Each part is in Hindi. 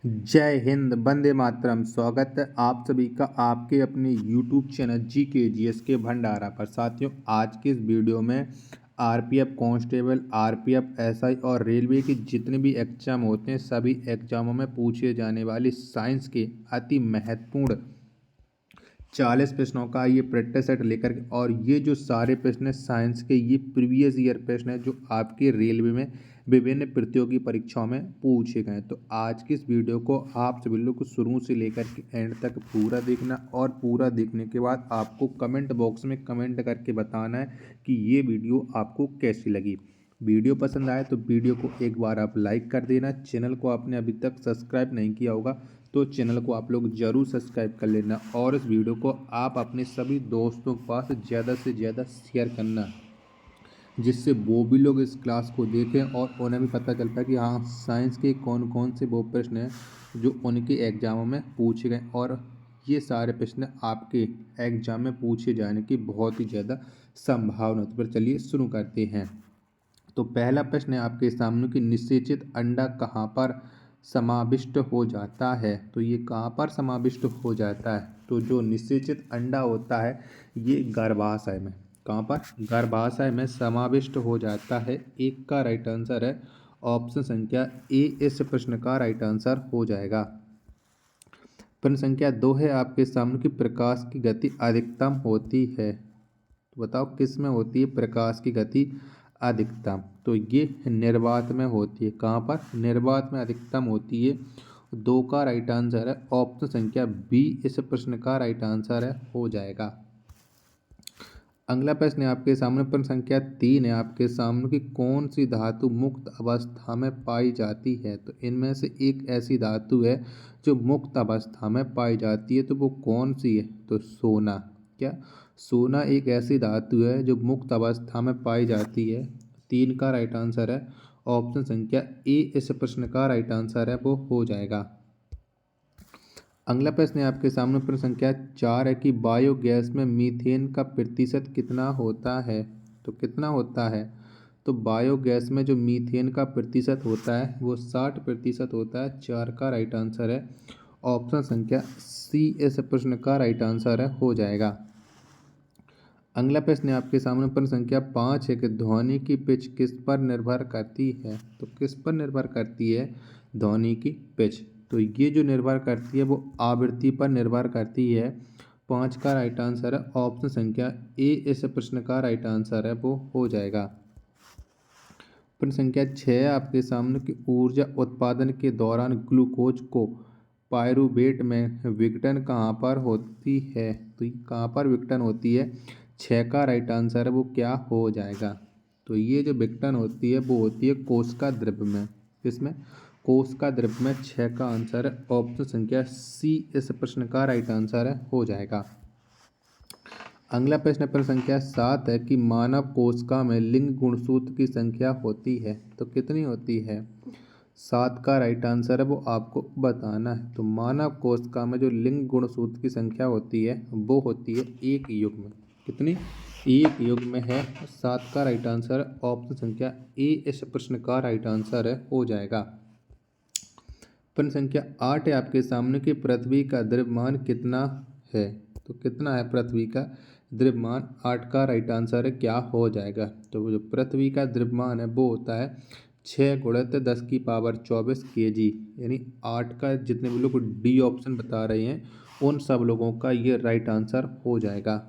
जय हिंद, वंदे मातरम। स्वागत है आप सभी का आपके अपने YouTube चैनल GK GS के भंडारा पर। साथियों, आज के इस वीडियो में आरपीएफ कांस्टेबल, आरपीएफ एसआई और रेलवे के जितने भी एग्जाम होते हैं सभी एग्जामों में पूछे जाने वाले साइंस के अति महत्वपूर्ण 40 प्रश्नों का ये प्रैक्टिस सेट लेकर के, और ये जो सारे प्रश्न है साइंस के, ये प्रीवियस ईयर प्रश्न है जो आपके रेलवे में विभिन्न प्रतियोगी परीक्षाओं में पूछे गए। तो आज की इस वीडियो को आप सभी लोग को शुरू से लेकर के एंड तक पूरा देखना, और पूरा देखने के बाद आपको कमेंट बॉक्स में कमेंट करके बताना है कि ये वीडियो आपको कैसी लगी। वीडियो पसंद आए तो वीडियो को एक बार आप लाइक कर देना। चैनल को आपने अभी तक सब्सक्राइब नहीं किया होगा तो चैनल को आप लोग ज़रूर सब्सक्राइब कर लेना, और इस वीडियो को आप अपने सभी दोस्तों के पास ज़्यादा से ज़्यादा शेयर करना, जिससे वो भी लोग इस क्लास को देखें और उन्हें भी पता चलता है कि हाँ, साइंस के कौन कौन से वो प्रश्न हैं जो उनके एग्जामों में पूछे गए, और ये सारे प्रश्न आपके एग्जाम में पूछे जाने की बहुत ही ज़्यादा संभावना। तो फिर चलिए शुरू करते हैं। तो पहला प्रश्न है आपके सामने कि निषेचित अंडा कहाँ पर समाविष्ट हो जाता है। तो ये कहाँ पर समाविष्ट हो जाता है? तो जो निषेचित अंडा होता है ये गर्भाशय में, कहाँ पर? गर्भाशय में समाविष्ट हो जाता है। एक का राइट आंसर है ऑप्शन संख्या ए, इस प्रश्न का राइट आंसर हो जाएगा। प्रश्न संख्या 2 है आपके सामने कि प्रकाश की गति अधिकतम होती है। तो बताओ किस में होती है प्रकाश की गति अधिकतम? तो ये निर्वात में होती है। कहाँ पर? निर्वात में अधिकतम होती है। 2 का राइट आंसर है ऑप्शन संख्या बी, इस प्रश्न का राइट आंसर है हो जाएगा। अगला प्रश्न है आपके सामने, प्रश्न संख्या 3 है आपके सामने कि कौन सी धातु मुक्त अवस्था में पाई जाती है। तो इनमें से एक ऐसी धातु है जो मुक्त अवस्था में पाई जाती है, तो वो कौन सी है? तो सोना। क्या? सोना एक ऐसी धातु है जो मुक्त अवस्था में पाई जाती है। 3 का राइट आंसर है ऑप्शन संख्या ए, इस प्रश्न का राइट आंसर है वो हो जाएगा। अगला प्रश्न है आपके सामने, प्रश्न संख्या 4 है कि बायोगैस में मीथेन का प्रतिशत कितना होता है। तो कितना होता है? तो बायोगैस में जो मीथेन का प्रतिशत होता है वो 60% होता है। 4 का राइट आंसर है ऑप्शन संख्या सी, इस प्रश्न का राइट आंसर है हो जाएगा। अगला प्रश्न है आपके सामने, प्रश्न संख्या 5 है कि ध्वनि की पिच किस पर निर्भर करती है। तो किस पर निर्भर करती है ध्वनि की पिच? तो ये जो निर्भर करती है वो आवृत्ति पर निर्भर करती है। 5 का राइट आंसर है ऑप्शन संख्या ए, इस प्रश्न का राइट आंसर है वो हो जाएगा। प्रश्न संख्या 6 आपके सामने की ऊर्जा उत्पादन के दौरान ग्लूकोज को पायरूवेट में विघटन कहाँ पर होती है। तो ये कहाँ पर विघटन होती है? 6 का राइट आंसर है वो क्या हो जाएगा? तो ये जो विघटन होती है वो होती है कोशिका द्रव्य में। किसमें? कोशिका द्रव्य में। 6 का आंसर है ऑप्शन संख्या सी, इस प्रश्न का राइट आंसर है हो जाएगा। अगला प्रश्न प्रश्न संख्या 7 है कि मानव कोशिका में लिंग गुणसूत्र की संख्या होती है। तो कितनी होती है? 7 का राइट आंसर है वो आपको बताना है। तो मानव कोशिका में जो लिंग गुणसूत्र की संख्या होती है वो होती है एक युग्म। कितनी? एक युग्म है। 7 का राइट आंसर ऑप्शन संख्या ए, इस प्रश्न का राइट आंसर है हो जाएगा। प्रश्न संख्या 8 है आपके सामने कि पृथ्वी का द्रव्यमान कितना है। तो कितना है पृथ्वी का द्रव्यमान? 8 का राइट आंसर है क्या हो जाएगा? तो जो पृथ्वी का द्रव्यमान है वो होता है 6 गुणित 10⁻24 kg, यानी 8 का जितने भी लोग डी ऑप्शन बता रहे हैं उन सब लोगों का ये राइट आंसर हो जाएगा।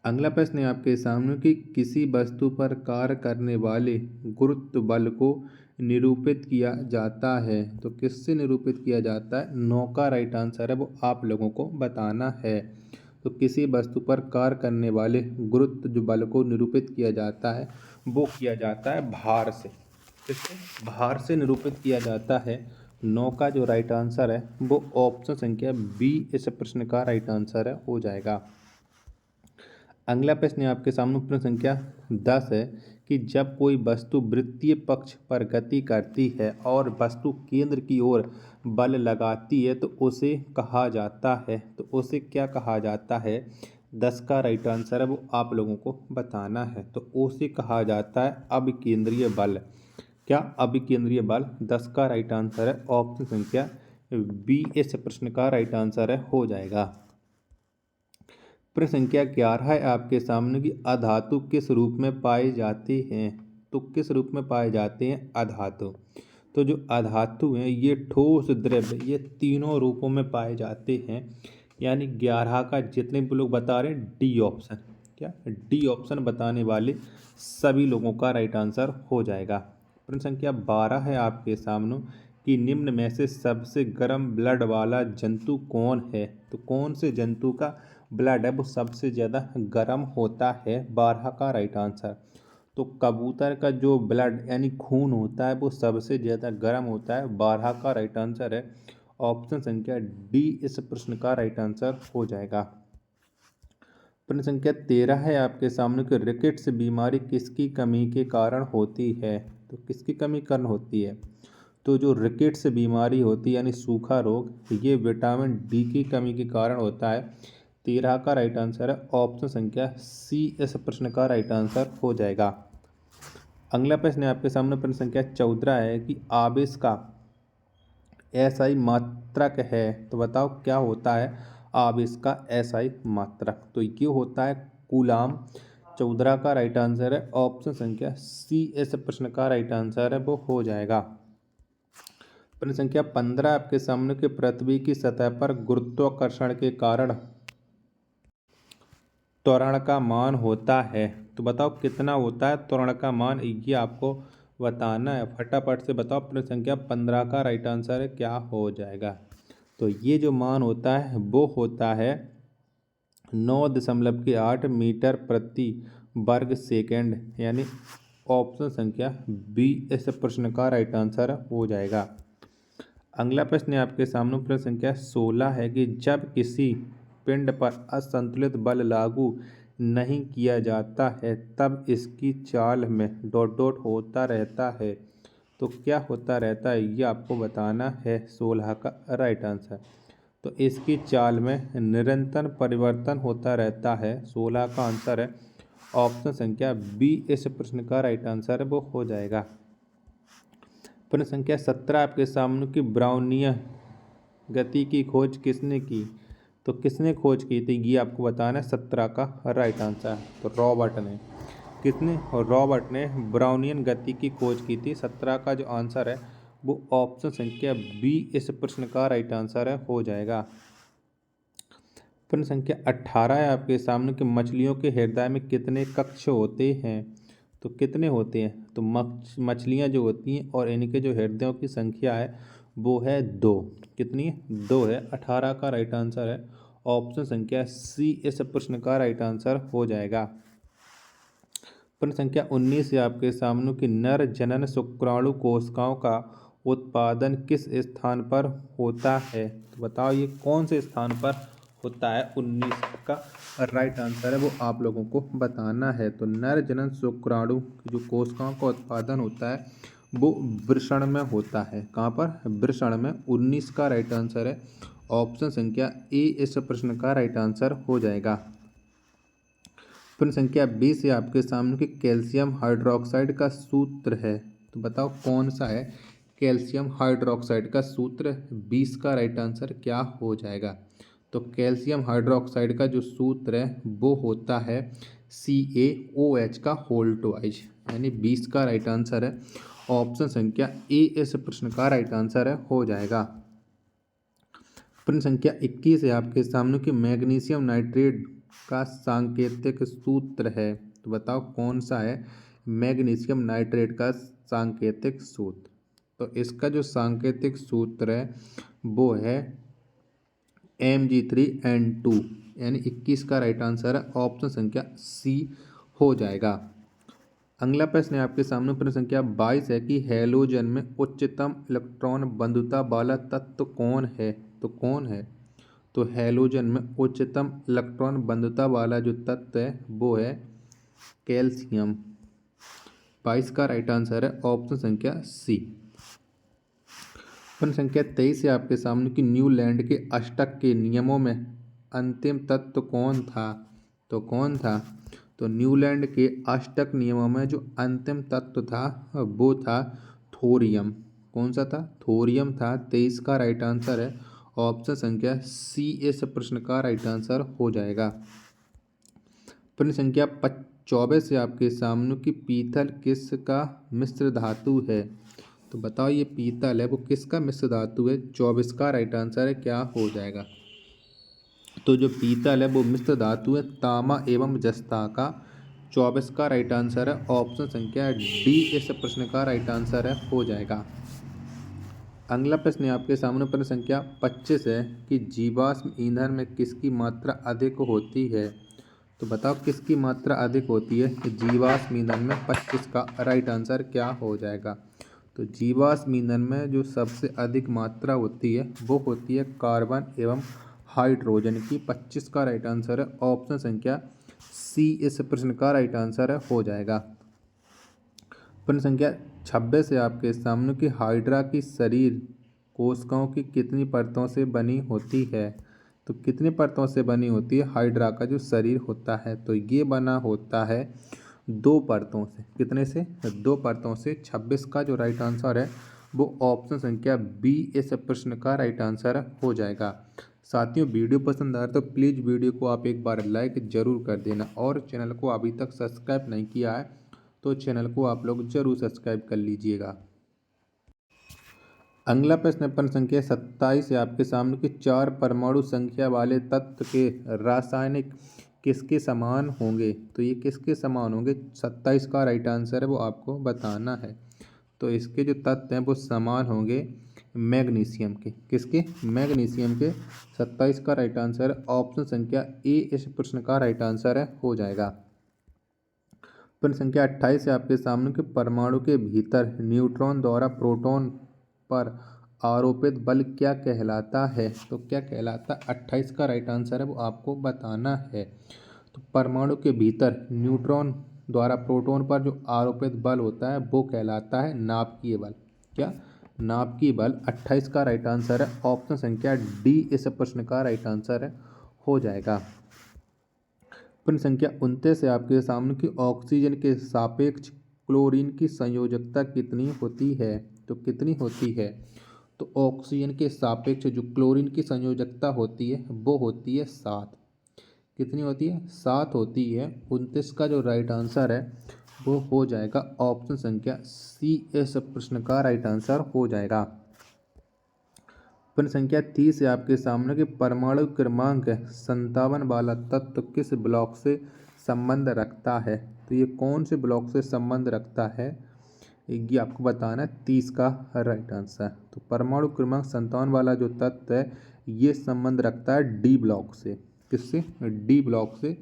अगला प्रश्न है आपके सामने कि किसी वस्तु पर कार्य करने वाले गुरुत्व बल को निरूपित किया जाता है। तो किससे निरूपित किया जाता है? 9 का राइट आंसर है वो आप लोगों को बताना है। तो किसी वस्तु पर कार्य करने वाले गुरुत्व जो बल को निरूपित किया जाता है वो किया जाता है भार से। किससे? भार से निरूपित किया जाता है। 9 का जो राइट आंसर है वो ऑप्शन संख्या बी, इस प्रश्न का राइट आंसर है हो जाएगा। अगला प्रश्न आपके सामने प्रश्न संख्या 10 है कि जब कोई वस्तु वृत्तीय पक्ष पर गति करती है और वस्तु केंद्र की ओर बल लगाती है तो उसे कहा जाता है। तो उसे क्या कहा जाता है? 10 का राइट आंसर है वो आप लोगों को बताना है। तो उसे कहा जाता है अभिकेंद्रीय बल। क्या अभिकेंद्रीय बल? 10 का राइट आंसर है ऑप्शन संख्या बी इस प्रश्न का राइट आंसर है, हो जाएगा। प्रश्न संख्या 11 है आपके सामने कि अधातु किस रूप में पाए जाते हैं? तो किस रूप में पाए जाते हैं अधातु? तो जो अधातु हैं ये ठोस, द्रव्य, ये तीनों रूपों में पाए जाते हैं। यानी 11 का जितने भी लोग बता रहे हैं डी ऑप्शन, क्या डी ऑप्शन बताने वाले सभी लोगों का राइट आंसर हो जाएगा। प्रश्न संख्या 12 है आपके सामने कि निम्न में से सबसे गर्म ब्लड वाला जंतु कौन है? तो कौन से जंतु का ब्लड है वो सबसे ज़्यादा गर्म होता है? 12 का राइट आंसर। तो कबूतर का जो ब्लड यानी खून होता है वो सबसे ज़्यादा गर्म होता है। 12 का राइट आंसर है ऑप्शन संख्या डी इस प्रश्न का राइट आंसर हो जाएगा। प्रश्न संख्या 13 है आपके सामने कि रिकेट्स बीमारी किसकी कमी के कारण होती है? तो किसकी कमी के कारण होती है? तो जो रिकेट्स बीमारी होती है यानी सूखा रोग, ये विटामिन डी की कमी के कारण होता है। 13 का राइट आंसर है ऑप्शन संख्या सी इस प्रश्न का राइट आंसर हो जाएगा। अगला प्रश्न आपके सामने प्रश्न संख्या 14 है कि आवेश का एसआई मात्रक है। तो बताओ क्या होता है आवेश का एसआई मात्रक? तो ये होता है कूलाम। 14 का राइट आंसर है ऑप्शन संख्या सी इस प्रश्न का राइट आंसर है, वो हो जाएगा। प्रश्न संख्या 15 आपके सामने कि पृथ्वी की सतह पर गुरुत्वाकर्षण के कारण त्वरण का मान होता है। तो बताओ कितना होता है त्वरण का मान, ये आपको बताना है। फटाफट से बताओ। प्रश्न संख्या 15 का राइट आंसर है क्या हो जाएगा? तो ये जो मान होता है वो होता है 9.8 मीटर प्रति वर्ग सेकेंड, यानी ऑप्शन संख्या बी इस प्रश्न का राइट आंसर हो जाएगा। अगला प्रश्न आपके सामने प्रश्न संख्या 16 है कि जब किसी पिंड पर असंतुलित बल लागू नहीं किया जाता है तब इसकी चाल में डॉट डॉट होता रहता है। तो क्या होता रहता है ये आपको बताना है। 16 का राइट आंसर। तो इसकी चाल में निरंतर परिवर्तन होता रहता है। 16 का आंसर है ऑप्शन संख्या बी इस प्रश्न का राइट आंसर है, वो हो जाएगा। प्रश्न संख्या 17 आपके सामने की ब्राउनिया गति की खोज किसने की? तो किसने खोज की थी ये आपको बताना है। 17 का राइट आंसर तो रॉबर्ट ने। किसने? रॉबर्ट ने ब्राउनियन गति की खोज की थी। 17 का जो आंसर है वो ऑप्शन संख्या बी इस प्रश्न का राइट आंसर है, हो जाएगा। प्रश्न संख्या 18 है आपके सामने कि मछलियों के हृदय में कितने कक्ष होते हैं? तो कितने होते हैं? तो मछलियाँ जो होती हैं और इनके जो हृदयों की संख्या है वो है 2। कितनी है? 2 है। 18 का राइट आंसर है ऑप्शन संख्या सी इस प्रश्न का राइट आंसर हो जाएगा। प्रश्न संख्या 19 है आपके सामने कि नर जनन शुक्राणु कोशिकाओं का उत्पादन किस स्थान पर होता है? तो बताओ ये कौन से स्थान पर होता है? 19 का राइट आंसर है वो आप लोगों को बताना है। तो नर जनन शुक्राणु की जो कोशिकाओं का उत्पादन होता है वो वृषण में होता है। कहाँ पर? वृषण में। 19 का राइट आंसर है ऑप्शन संख्या ए इस प्रश्न का राइट आंसर हो जाएगा। प्रश्न संख्या 20 है आपके सामने कि कैल्शियम हाइड्रोक्साइड का सूत्र है। तो बताओ कौन सा है कैल्शियम हाइड्रोक्साइड का सूत्र? 20 का राइट आंसर क्या हो जाएगा? तो कैल्शियम हाइड्रोक्साइड का जो सूत्र है वो होता है CaOH का होल ट्वाइस, यानी 20 का राइट आंसर है ऑप्शन संख्या ए इस प्रश्न का राइट आंसर है, हो जाएगा। प्रश्न संख्या 21 है आपके सामने कि मैग्नीशियम नाइट्रेट का सांकेतिक सूत्र है। तो बताओ कौन सा है मैग्नीशियम नाइट्रेट का सांकेतिक सूत्र? तो इसका जो सांकेतिक सूत्र है वो है Mg3N2, यानी 21 का राइट आंसर है ऑप्शन संख्या सी हो जाएगा। अगला प्रश्न है आपके सामने प्रश्न संख्या 22 है कि हैलोजन में उच्चतम इलेक्ट्रॉन बंधुता वाला तत्व कौन है? तो कौन है? तो हैलोजन में उच्चतम इलेक्ट्रॉन बंधुता वाला जो तत्व है वो है कैल्शियम। 22 का राइट आंसर है ऑप्शन संख्या सी। प्रश्न संख्या 23 है आपके सामने कि न्यूलैंड के अष्टक के नियमों में अंतिम तत्व कौन था? तो कौन था? तो न्यूलैंड के अष्टक नियमों में जो अंतिम तत्व था वो था थोरियम। कौन सा था? थोरियम था। 23 का राइट आंसर है ऑप्शन संख्या सी इस प्रश्न का राइट आंसर हो जाएगा। प्रश्न संख्या 24 से आपके सामने की पीतल किसका मिश्र धातु है? तो बताओ ये पीतल है वो किसका मिश्र धातु है? 24 का राइट आंसर है क्या हो जाएगा? तो जो पीतल है वो मिश्र धातु है तांबा एवं जस्ता का। 24 का राइट आंसर है ऑप्शन संख्या डी इस प्रश्न का राइट आंसर है हो जाएगा। अगला प्रश्न आपके सामने प्रश्न संख्या 25 है कि जीवाश्म ईंधन में किसकी मात्रा अधिक होती है? तो बताओ किसकी मात्रा अधिक होती है जीवाश्म ईंधन में? 25 का राइट आंसर क्या हो जाएगा? तो जीवाश्म ईंधन में जो सबसे अधिक मात्रा होती है वो होती है कार्बन एवं हाइड्रोजन की। 25 का राइट आंसर है ऑप्शन संख्या सी इस प्रश्न का राइट आंसर है हो जाएगा। प्रश्न संख्या 26 से आपके सामने की हाइड्रा की शरीर कोशिकाओं की कितनी परतों से बनी होती है? तो कितनी परतों से बनी होती है हाइड्रा का जो शरीर होता है? तो ये बना होता है 2 परतों से। कितने से? 2 परतों से। 26 का जो राइट आंसर है वो ऑप्शन संख्या बी इस प्रश्न का राइट आंसर हो जाएगा। साथियों वीडियो पसंद आए तो प्लीज़ वीडियो को आप एक बार लाइक ज़रूर कर देना और चैनल को अभी तक सब्सक्राइब नहीं किया है तो चैनल को आप लोग ज़रूर सब्सक्राइब कर लीजिएगा। अगला प्रश्न प्रश्न संख्या 27 है आपके सामने कि 4 परमाणु संख्या वाले तत्व के रासायनिक किसके समान होंगे? तो ये किसके समान होंगे? 27 का राइट आंसर है वो आपको बताना है। तो इसके जो तत्व हैं वो समान होंगे मैग्नीशियम के। किसके? मैग्नीशियम के। 27 का राइट आंसर ऑप्शन संख्या ए इस प्रश्न का राइट आंसर है हो जाएगा। प्रश्न संख्या 28 है आपके सामने कि परमाणु के भीतर न्यूट्रॉन द्वारा प्रोटॉन पर आरोपित बल क्या कहलाता है? तो क्या कहलाता है? 28 का राइट आंसर है वो आपको बताना है। तो परमाणु के भीतर न्यूट्रॉन द्वारा प्रोटॉन पर जो आरोपित बल होता है वो कहलाता है नाभिकीय बल। क्या? नाभिकीय बल। 28 का राइट आंसर है ऑप्शन संख्या डी इस प्रश्न का राइट आंसर है हो जाएगा। प्रश्न संख्या 29 है आपके सामने कि ऑक्सीजन के सापेक्ष क्लोरीन की संयोजकता कितनी होती है? तो कितनी होती है? तो ऑक्सीजन के सापेक्ष जो क्लोरीन की संयोजकता होती है वो होती है 7। कितनी होती है? 7 होती है। 29 का जो राइट आंसर है वो हो जाएगा ऑप्शन संख्या सी इस प्रश्न का राइट आंसर हो जाएगा। प्रश्न संख्या 30 है आपके सामने कि परमाणु क्रमांक 57 वाला तत्व किस ब्लॉक से संबंध रखता है? तो ये कौन से ब्लॉक से संबंध रखता है ये आपको बताना है। 30 का राइट आंसर। तो परमाणु क्रमांक 57 वाला जो तत्व है ये संबंध रखता है डी ब्लॉक से। किससे? डी ब्लॉक से।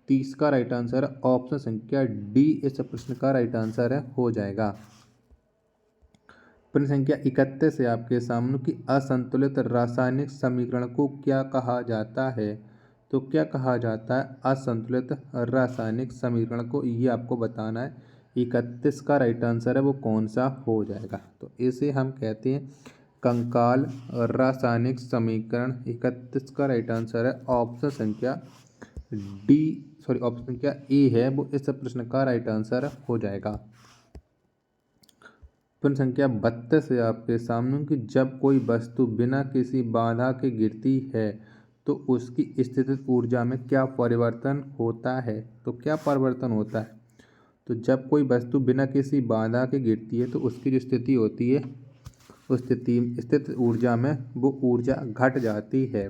30 का राइट आंसर ऑप्शन संख्या डी इस प्रश्न का राइट आंसर है हो जाएगा। प्रश्न संख्या 31 है आपके सामने कि असंतुलित रासायनिक समीकरण को क्या कहा जाता है? तो क्या कहा जाता है असंतुलित रासायनिक समीकरण को? ये आपको बताना है। 31 का राइट आंसर है वो कौन सा हो जाएगा? तो इसे हम कहते हैं कंकाल रासायनिक समीकरण। 31 का राइट आंसर है ऑप्शन संख्या ऑप्शन संख्या ए है वो इस प्रश्न का राइट आंसर हो जाएगा। प्रश्न संख्या 32 है आपके सामने कि जब कोई वस्तु बिना किसी बाधा के गिरती है तो उसकी स्थितिज ऊर्जा में क्या परिवर्तन होता है? तो क्या परिवर्तन होता है? तो जब कोई वस्तु बिना किसी बाधा के गिरती है तो उसकी जो स्थिति होती है उस स्थित ऊर्जा में वो ऊर्जा घट जाती है।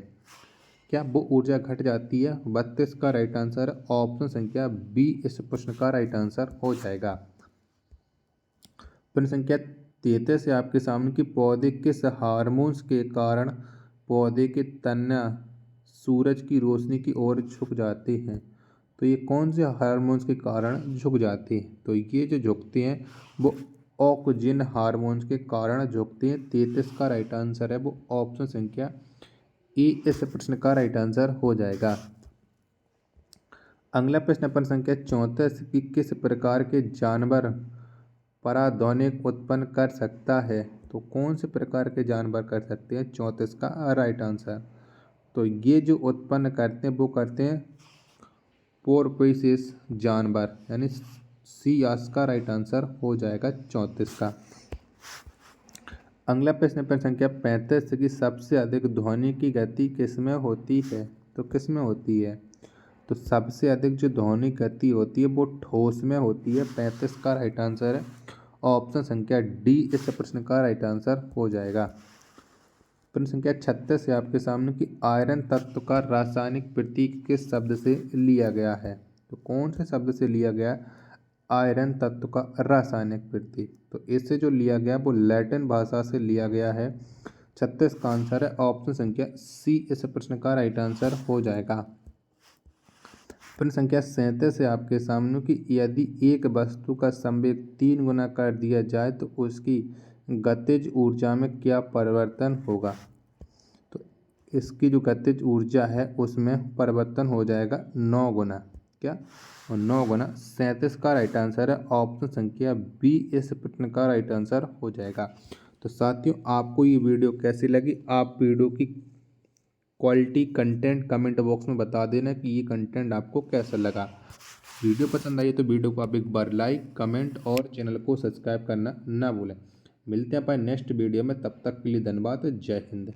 क्या? वो ऊर्जा घट जाती है। 32 का राइट आंसर ऑप्शन संख्या बी इस प्रश्न का राइट आंसर हो जाएगा। प्रश्न संख्या 33 है आपके सामने कि पौधे किस हार्मोन्स के कारण पौधे के तने सूरज की रोशनी की ओर झुक जाते हैं? तो ये कौन से हार्मोन्स के कारण झुक जाते हैं? तो ये जो झुकते हैं वो ऑक्जिन हार्मोन्स के कारण झुकते हैं। 33 का राइट आंसर है वो ऑप्शन संख्या ए इस प्रश्न का राइट आंसर हो जाएगा। अगला प्रश्न प्रश्न संख्या 34 कि किस प्रकार के जानवर पराध्वनिक उत्पन्न कर सकता है? तो कौन से प्रकार के जानवर कर सकते हैं? 34 का राइट आंसर। तो ये जो उत्पन्न करते हैं वो करते हैं पोरपोइसिस जानवर यानी सी आस का राइट आंसर हो जाएगा 34 का। अगला प्रश्न प्रश्न संख्या 35 की सबसे अधिक ध्वनि की गति किसमें होती है? तो किसमें होती है? तो सबसे अधिक जो ध्वनि गति होती है वो ठोस में होती है। 35 का राइट आंसर है ऑप्शन संख्या डी इस प्रश्न का राइट आंसर हो जाएगा। प्रश्न संख्या 36 है आपके सामने कि आयरन तत्व का रासायनिक प्रतीक किस शब्द से लिया गया है? तो कौन से शब्द से लिया गया आयरन तत्व का रासायनिक प्रतीक? तो इससे जो लिया गया वो लैटिन भाषा से लिया गया है। 36 का आंसर है ऑप्शन संख्या सी इस प्रश्न का राइट आंसर हो जाएगा। प्रश्न संख्या 37 है आपके सामने कि यदि एक वस्तु का संवेग 3 गुना कर दिया जाए तो उसकी गतिज ऊर्जा में क्या परिवर्तन होगा? तो इसकी जो गतिज ऊर्जा है उसमें परिवर्तन हो जाएगा 9 गुना। क्या? और 9 गुना। 37 का राइट आंसर है ऑप्शन संख्या बी इस प्रश्न का राइट आंसर हो जाएगा। तो साथियों आपको ये वीडियो कैसी लगी? आप वीडियो की क्वालिटी कंटेंट कमेंट बॉक्स में बता देना कि ये कंटेंट आपको कैसा लगा। वीडियो पसंद आई तो वीडियो को आप एक बार लाइक कमेंट और चैनल को सब्सक्राइब करना ना भूलें। मिलते हैं अपन नेक्स्ट वीडियो में, तब तक के लिए धन्यवाद। जय हिंद।